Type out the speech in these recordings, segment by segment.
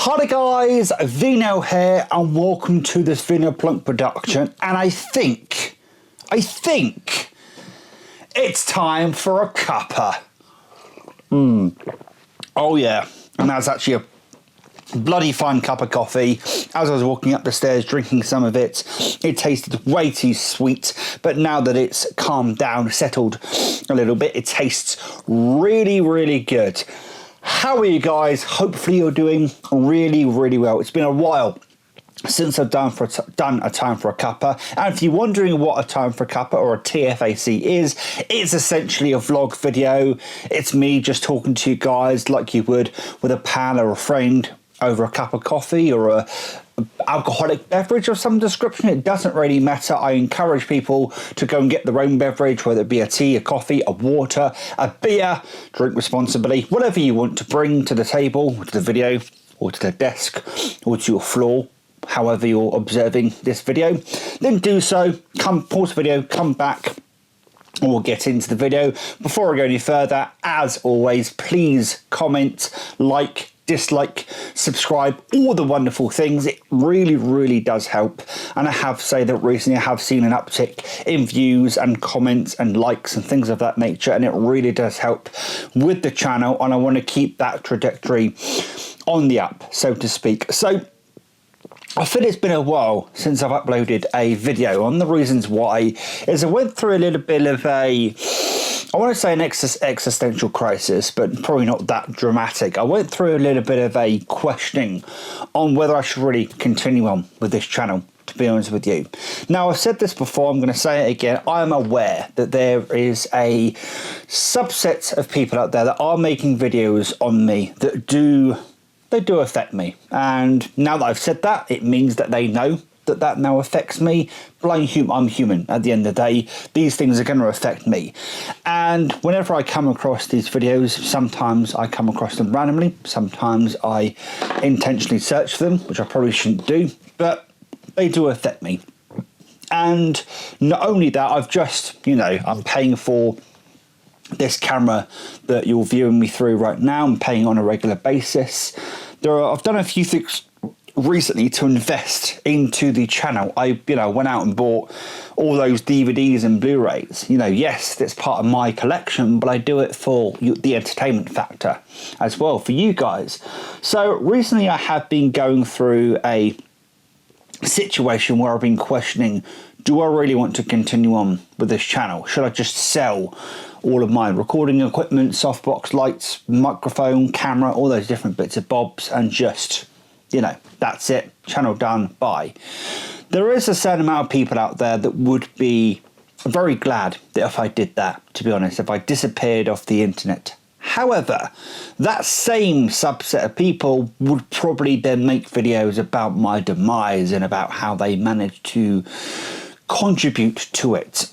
Hi guys, Vino here and welcome to this Vino Plunk production, and I think it's time for a cuppa. Oh yeah, and that's actually a bloody fine cup of coffee. As I was walking up the stairs drinking some of it, it tasted way too sweet, but now that it's calmed down, settled a little bit, it tastes really good. How are you guys? Hopefully you're doing really well. It's been a while since I've done a time for a cuppa, and if you're wondering what a time for a cuppa or a TFAC is, it's essentially a vlog video. It's me just talking to you guys like you would with a pal or a friend over a cup of coffee or a alcoholic beverage of some description. It doesn't really matter. I encourage people to go and get their own beverage, whether it be a tea, a coffee, a water, a beer. Drink responsibly, whatever you want to bring to the table, to the video, or to the desk, or to your floor, however you're observing this video, then do so. Pause the video, come back, and we'll get into the video. Before I go any further, as always, please comment, like, dislike, subscribe, all the wonderful things. It really does help, and I have to say that recently I have seen an uptick in views and comments and likes and things of that nature, and it really does help with the channel, and I want to keep that trajectory on the up, so to speak. So I feel it's been a while since I've uploaded a video, and the reasons why is I went through a little bit of I want to say an existential crisis, but probably not that dramatic. I went through a little bit of a questioning on whether I should really continue on with this channel, to be honest with you. Now, I've said this before, I'm going to say it again. I am aware that there is a subset of people out there that are making videos on me that do affect me. And now that I've said that, it means that they know that now affects me. But I'm human at the end of the day. These things are going to affect me. And whenever I come across these videos, sometimes I come across them randomly. Sometimes I intentionally search for them, which I probably shouldn't do, but they do affect me. And not only that, I've just, I'm paying for this camera that you're viewing me through right now. I'm paying on a regular basis. I've done a few things recently to invest into the channel. I went out and bought all those DVDs and Blu-rays. Yes, that's part of my collection, but I do it for the entertainment factor as well for you guys. So recently I have been going through a situation where I've been questioning, do I really want to continue on with this channel? Should I just sell all of my recording equipment, softbox, lights, microphone, camera, all those different bits and bobs, and just, that's it, channel done, bye? There is a certain amount of people out there that would be very glad that if I did that, to be honest, if I disappeared off the internet. However, that same subset of people would probably then make videos about my demise and about how they managed to contribute to it.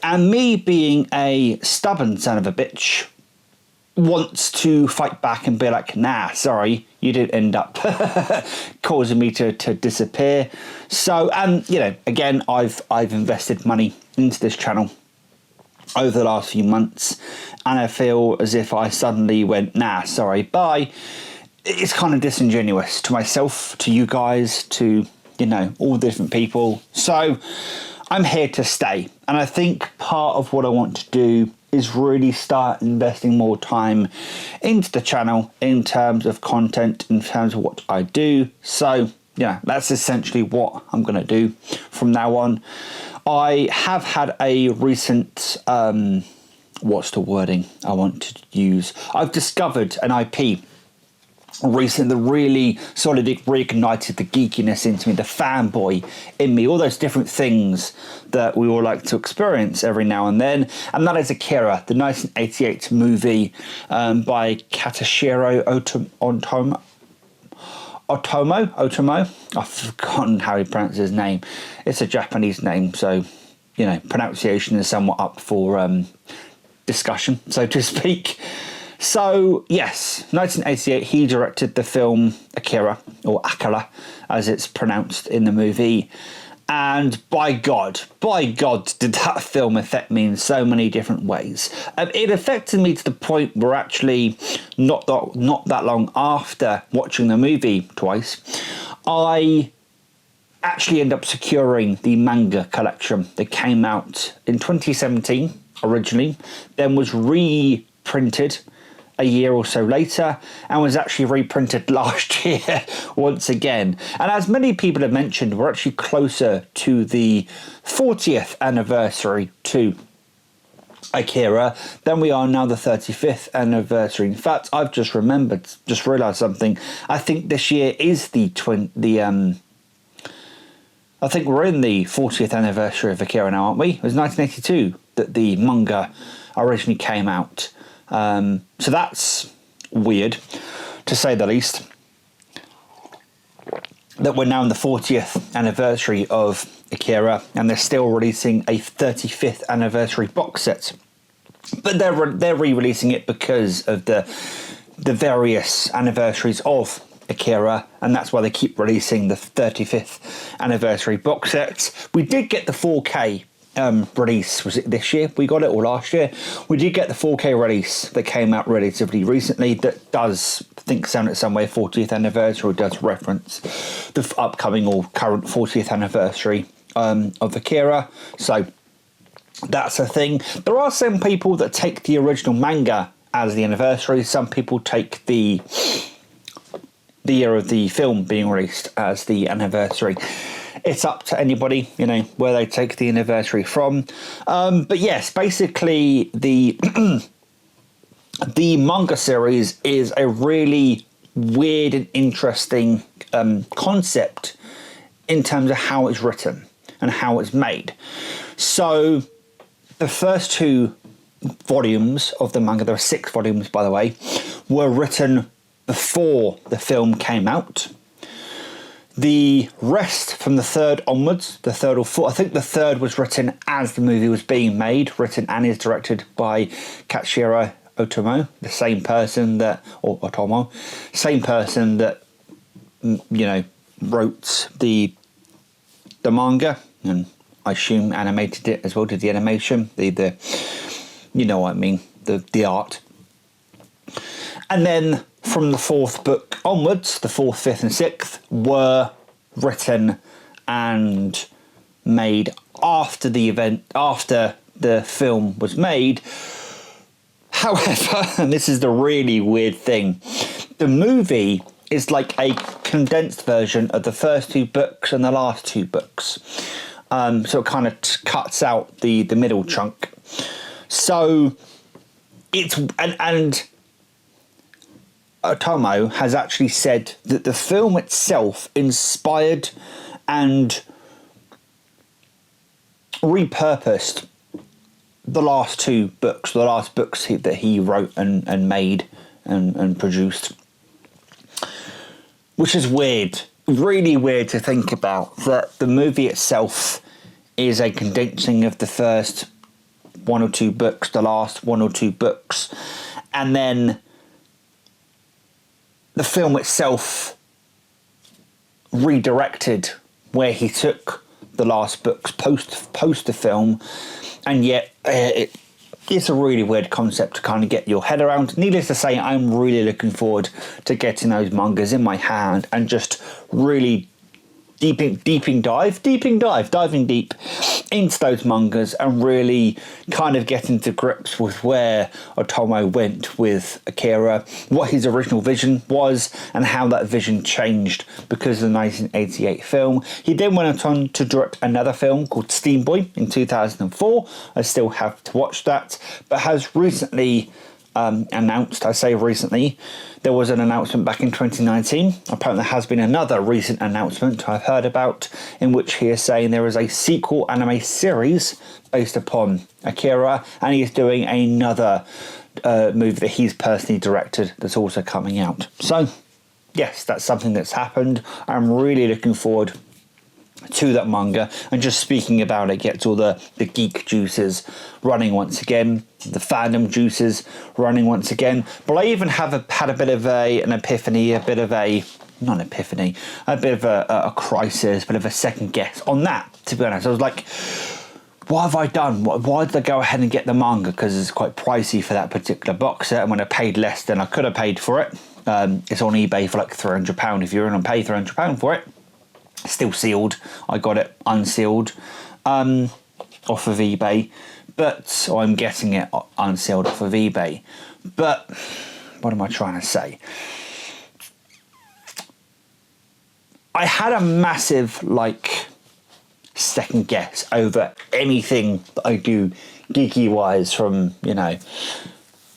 And me being a stubborn son of a bitch wants to fight back and be like, nah, sorry, you didn't end up causing me to disappear. So, and again, I've invested money into this channel over the last few months, and I feel as if I suddenly went, nah, sorry, bye. It's kind of disingenuous to myself, to you guys, to all the different people. So I'm here to stay, and I think part of what I want to do is really start investing more time into the channel in terms of content, in terms of what I do. So yeah, that's essentially what I'm going to do from now on. I have had a recent, what's the wording I want to use? I've discovered an IP recently that really sort of reignited the geekiness into me, the fanboy in me, all those different things that we all like to experience every now and then, and that is Akira, the 1988 movie by Katashiro Otomo. I've forgotten how he pronounces his name. It's a Japanese name, so pronunciation is somewhat up for discussion, so to speak. So yes, 1988, he directed the film Akira, or Akira as it's pronounced in the movie, And by God, did that film affect me in so many different ways. It affected me to the point where actually, not that long after watching the movie twice, I actually ended up securing the manga collection that came out in 2017 originally, then was reprinted a year or so later, and was actually reprinted last year once again. And as many people have mentioned, we're actually closer to the 40th anniversary to Akira than we are now the 35th anniversary. In fact, I've just realised something. I think this year is I think we're in the 40th anniversary of Akira now, aren't we? It was 1982 that the manga originally came out. So that's weird, to say the least, that we're now in the 40th anniversary of Akira, and they're still releasing a 35th anniversary box set. But they're re-releasing it because of the various anniversaries of Akira, and that's why they keep releasing the 35th anniversary box sets. We did get the 4K release, was it this year? We got it, or last year? We did get the 4K release that came out relatively recently that does, I think, sound at some way 40th anniversary, does reference the upcoming or current 40th anniversary of Akira. So that's a thing. There are some people that take the original manga as the anniversary. Some people take the year of the film being released as the anniversary. It's up to anybody, where they take the anniversary from. But yes, basically the the manga series is a really weird and interesting concept in terms of how it's written and how it's made. So the first 2 volumes of the manga, there are 6 volumes by the way, were written before the film came out. The rest from the 3rd onwards, the 3rd or 4th, I think the 3rd was written as the movie was being made, written and is directed by Katsuhiro Otomo, the same person that, or Otomo, same person that, wrote the manga, and I assume animated it as well, did the animation, the you know what I mean, the art. And then from the 4th book onwards, the 4th, 5th and 6th were written and made after the event, after the film was made. However, and this is the really weird thing, the movie is like a condensed version of the first 2 books and the last 2 books. So it kind of cuts out the middle chunk. So it's, and Otomo has actually said that the film itself inspired and repurposed the last 2 books, the last books that he wrote and made and produced. Which is weird, really weird to think about, that the movie itself is a condensing of the first 1 or 2 books, the last 1 or 2 books, and then the film itself redirected where he took the last books post the film, and yet it's a really weird concept to kind of get your head around. Needless to say, I'm really looking forward to getting those mangas in my hand and just really diving deep into those mangas and really kind of getting to grips with where Otomo went with Akira, what his original vision was and how that vision changed because of the 1988 film. He then went on to direct another film called Steam Boy in 2004. I still have to watch that, but has recently announced, I say recently, there was an announcement back in 2019. Apparently there has been another recent announcement I've heard about in which he is saying there is a sequel anime series based upon Akira, and he is doing another movie that he's personally directed that's also coming out. So yes, that's something that's happened. I'm really looking forward to that manga, and just speaking about it gets all the geek juices running once again, the fandom juices running once again. But I even had a bit of an epiphany, a bit of a not an epiphany, a bit of a crisis, a bit of a second guess on that, to be honest. I was like, what have I done? Why did I go ahead and get the manga? Because it's quite pricey for that particular box set, and when I paid less than I could have paid for it. It's on eBay for like £300 if you're going to pay £300 for it. Still sealed. I got it unsealed off of eBay, but I'm getting it unsealed off of eBay. But what am I trying to say? I had a massive second guess over anything that I do geeky wise, from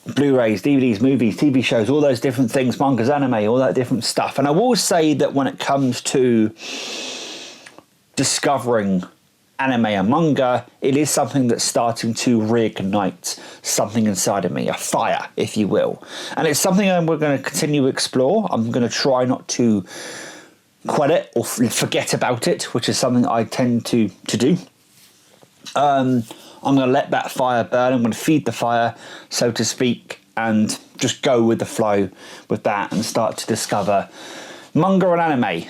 Blu-rays, DVDs, movies, TV shows, all those different things, mangas, anime, all that different stuff. And I will say that when it comes to discovering anime and manga, it is something that's starting to reignite something inside of me, a fire, if you will. And it's something we're going to continue to explore. I'm going to try not to quit it or forget about it, which is something I tend to do. I'm going to let that fire burn. I'm going to feed the fire, so to speak, and just go with the flow with that and start to discover manga and anime.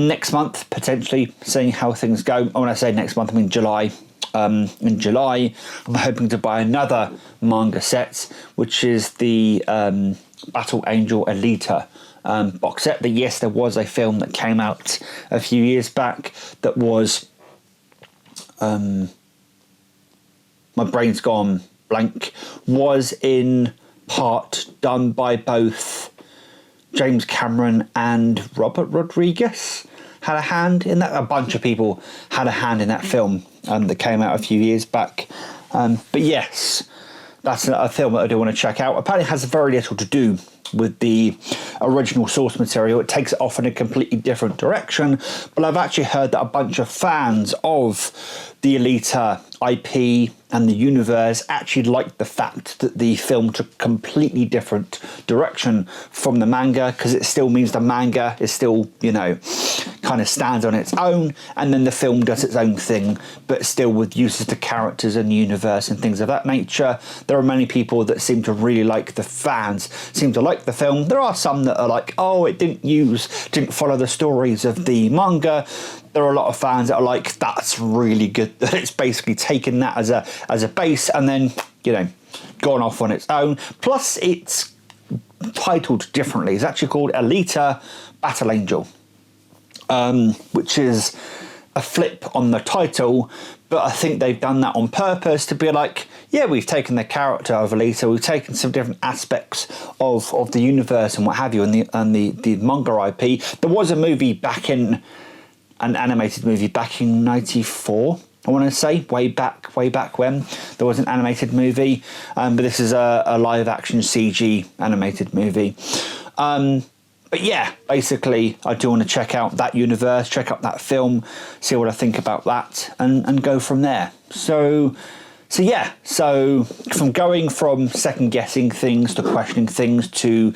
Next month, potentially, seeing how things go. And when I say next month, I mean July. In July, I'm hoping to buy another manga set, which is the Battle Angel Alita box set. But yes, there was a film that came out a few years back that was... my brain's gone blank, was in part done by both James Cameron and Robert Rodriguez. Had a hand in that. A bunch of people had a hand in that film that came out a few years back. But yes, that's a film that I do want to check out. Apparently it has very little to do with the original source material. It takes it off in a completely different direction, but I've actually heard that a bunch of fans of the Alita IP and the universe actually liked the fact that the film took a completely different direction from the manga, because it still means the manga is still, kind of stands on its own, and then the film does its own thing, but still with uses the characters and the universe and things of that nature. There are many people that seem to really like the film. There are some that are like, oh, it didn't follow the stories of the manga. There are a lot of fans that are like, that's really good that it's basically taken that as a base and then, gone off on its own. Plus, it's titled differently. It's actually called Alita Battle Angel, which is a flip on the title, but I think they've done that on purpose to be like, yeah, we've taken the character of Alita, we've taken some different aspects of the universe and what have you, and the manga IP. There was a movie an animated movie back in 94, I want to say, way back when there was an animated movie, but this is a live action CG animated movie. But yeah, basically I do want to check out that universe, check out that film, see what I think about that, and go from there. So from going from second guessing things to questioning things to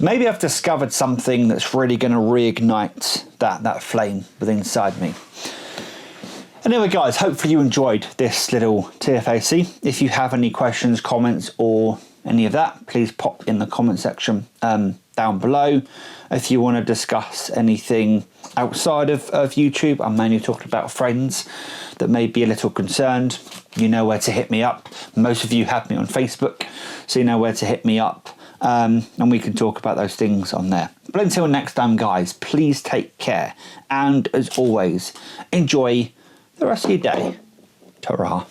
maybe I've discovered something that's really going to reignite that flame within inside me. Anyway, guys, hopefully you enjoyed this little TFAC. If you have any questions, comments, or any of that, please pop in the comment section down below. If you want to discuss anything outside of YouTube, I'm mainly talking about friends that may be a little concerned, you know where to hit me up. Most of you have me on Facebook, so you know where to hit me up, and we can talk about those things on there. But until next time, guys, please take care, and as always, enjoy the rest of your day. Ta-ra.